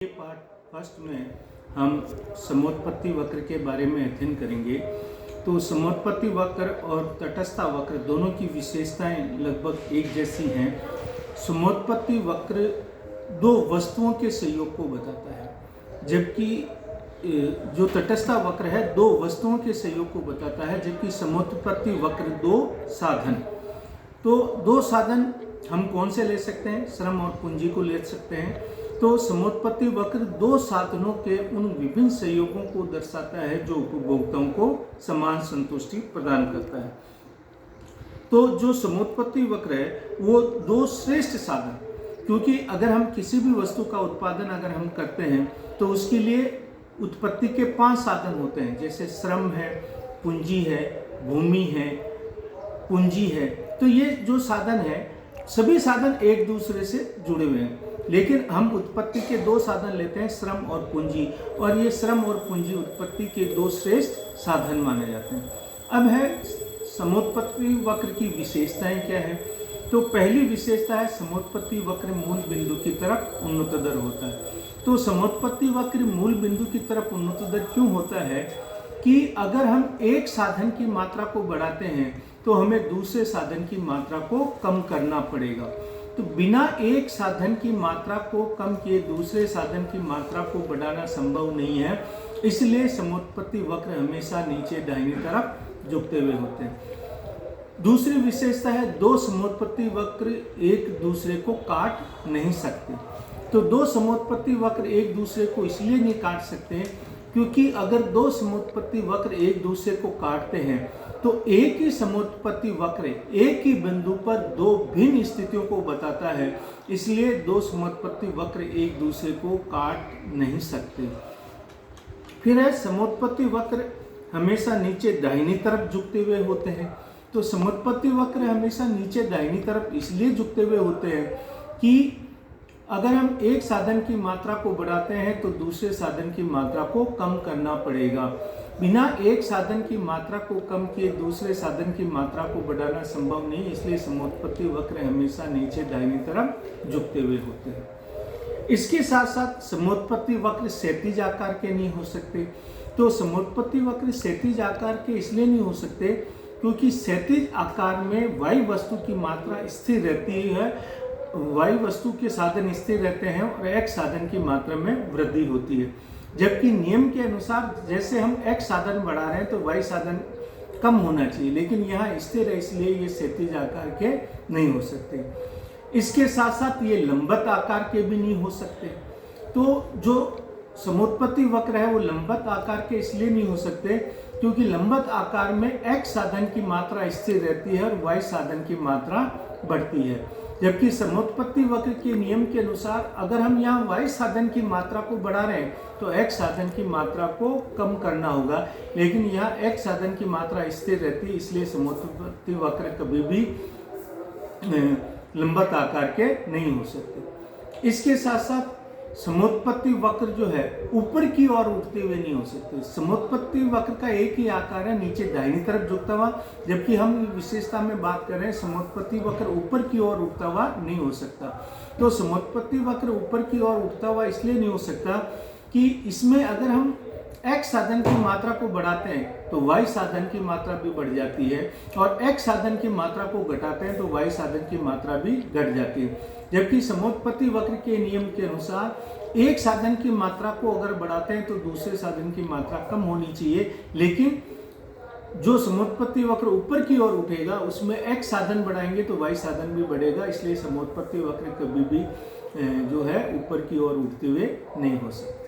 ये part first में हम समोत्पत्ति वक्र के बारे में अध्ययन करेंगे। तो समोत्पत्ति वक्र और तटस्थ वक्र दोनों की विशेषताएं लगभग एक जैसी हैं। समोत्पत्ति वक्र दो वस्तुओं के संयोग को बताता है, जबकि जो तटस्थ वक्र है दो वस्तुओं के संयोग को बताता है, जबकि समोत्पत्ति वक्र दो साधन। तो दो साधन हम कौन से ले सकते हैं? श्रम और पूंजी को ले सकते हैं। तो समोत्पत्ति वक्र दो साधनों के उन विभिन्न संयोगों को दर्शाता है जो उपभोक्ताओं को समान संतुष्टि प्रदान करता है। तो जो समोत्पत्ति वक्र है वो दो श्रेष्ठ साधन, क्योंकि अगर हम किसी भी वस्तु का उत्पादन अगर हम करते हैं तो उसके लिए उत्पत्ति के 5 साधन होते हैं, जैसे श्रम है, पूंजी है, भूमि है, पूंजी है। तो ये जो साधन है सभी साधन एक दूसरे से जुड़े हुए हैं, लेकिन हम उत्पत्ति के दो साधन लेते हैं, श्रम और पूंजी, और ये श्रम और पूंजी उत्पत्ति के दो श्रेष्ठ साधन माने जाते हैं। अब है समोत्पत्ति वक्र की विशेषताएं क्या है। तो पहली विशेषता है समोत्पत्ति वक्र मूल बिंदु की तरफ उन्नतदर होता है। तो समोत्पत्ति वक्र मूल बिंदु की तरफ उन्नतदर क्यों होता है कि अगर हम एक साधन की मात्रा को बढ़ाते हैं तो हमें दूसरे साधन की मात्रा को कम करना पड़ेगा। तो बिना एक साधन की मात्रा को कम किए दूसरे साधन की मात्रा को बढ़ाना संभव नहीं है, इसलिए समोत्पत्ति वक्र हमेशा नीचे दाहिनी तरफ झुकते हुए होते हैं। दूसरी विशेषता है दो समोत्पत्ति वक्र एक दूसरे को काट नहीं सकते। तो दो समोत्पत्ति वक्र एक दूसरे को इसलिए नहीं काट सकते क्योंकि अगर दो समोत्पत्ति वक्र एक दूसरे को काटते हैं तो एक ही समोत्पत्ति वक्र एक ही बिंदु पर दो भिन्न स्थितियों को बताता है, इसलिए दो समोत्पत्ति वक्र एक दूसरे को काट नहीं सकते। फिर है समोत्पत्ति वक्र हमेशा नीचे दाहिनी तरफ झुकते हुए होते हैं। तो समोत्पत्ति वक्र हमेशा नीचे दाहिनी तरफ इसलिए झुकते हुए होते हैं कि अगर हम एक साधन की मात्रा को बढ़ाते हैं तो दूसरे साधन की मात्रा को कम करना पड़ेगा। बिना एक साधन की मात्रा को कम किए दूसरे साधन की मात्रा को बढ़ाना संभव नहीं, इसलिए समोत्पत्ति वक्र हमेशा नीचे दाहिनी तरफ झुकते हुए होते हैं। इसके साथ साथ समोत्पत्ति वक्र क्षैतिज आकार के नहीं हो सकते। तो समोत्पत्ति वक्र क्षैतिज आकार के इसलिए नहीं हो सकते क्योंकि क्षैतिज आकार में वाई वस्तु की मात्रा स्थिर रहती है, वाई वस्तु के साधन स्थिर रहते हैं और एक्स साधन की मात्रा में वृद्धि होती है, जबकि नियम के अनुसार जैसे हम एक्स साधन बढ़ा रहे हैं तो वाई साधन कम होना चाहिए, लेकिन यहाँ स्थिर है इसलिए ये क्षैतिज आकार के नहीं हो सकते। इसके साथ साथ ये लंबवत आकार के भी नहीं हो सकते। तो जो समोत्पत्ति वक्र है वो लंबवत आकार के इसलिए नहीं हो सकते क्योंकि लंबवत आकार में एक्स साधन की मात्रा स्थिर रहती है और वाई साधन की मात्रा बढ़ती है, जबकि समोत्पत्ति वक्र के नियम के अनुसार अगर हम यहाँ वाई साधन की मात्रा को बढ़ा रहे हैं तो एक्स साधन की मात्रा को कम करना होगा, लेकिन यहाँ एक्स साधन की मात्रा स्थिर रहती है, इसलिए समोत्पत्ति वक्र कभी भी लंबवत आकार के नहीं हो सकते। इसके साथ साथ समोत्पत्ति वक्र जो है ऊपर की ओर उठते हुए नहीं हो सकते। समोत्पत्ति वक्र का एक ही आकार है, नीचे दाहिनी तरफ झुकता हुआ, जबकि हम विशेषता में बात कर रहे हैं समोत्पत्ति वक्र ऊपर की ओर उठता हुआ नहीं हो सकता। तो समोत्पत्ति वक्र ऊपर की ओर उठता हुआ इसलिए नहीं हो सकता कि इसमें अगर हम एक्स साधन की मात्रा को बढ़ाते हैं तो वाई साधन की मात्रा भी बढ़ जाती है, और एक्स साधन की मात्रा को घटाते हैं तो वाई साधन की मात्रा भी घट जाती है। जबकि समोत्पत्ति वक्र के नियम के अनुसार एक साधन की मात्रा को अगर बढ़ाते हैं तो दूसरे साधन की मात्रा कम होनी चाहिए, लेकिन जो समोत्पत्ति वक्र ऊपर की ओर उठेगा उसमें एक्स साधन बढ़ाएंगे तो वाई साधन भी बढ़ेगा, इसलिए समोत्पत्ति वक्र कभी भी जो है ऊपर की ओर उठते हुए नहीं हो सकते।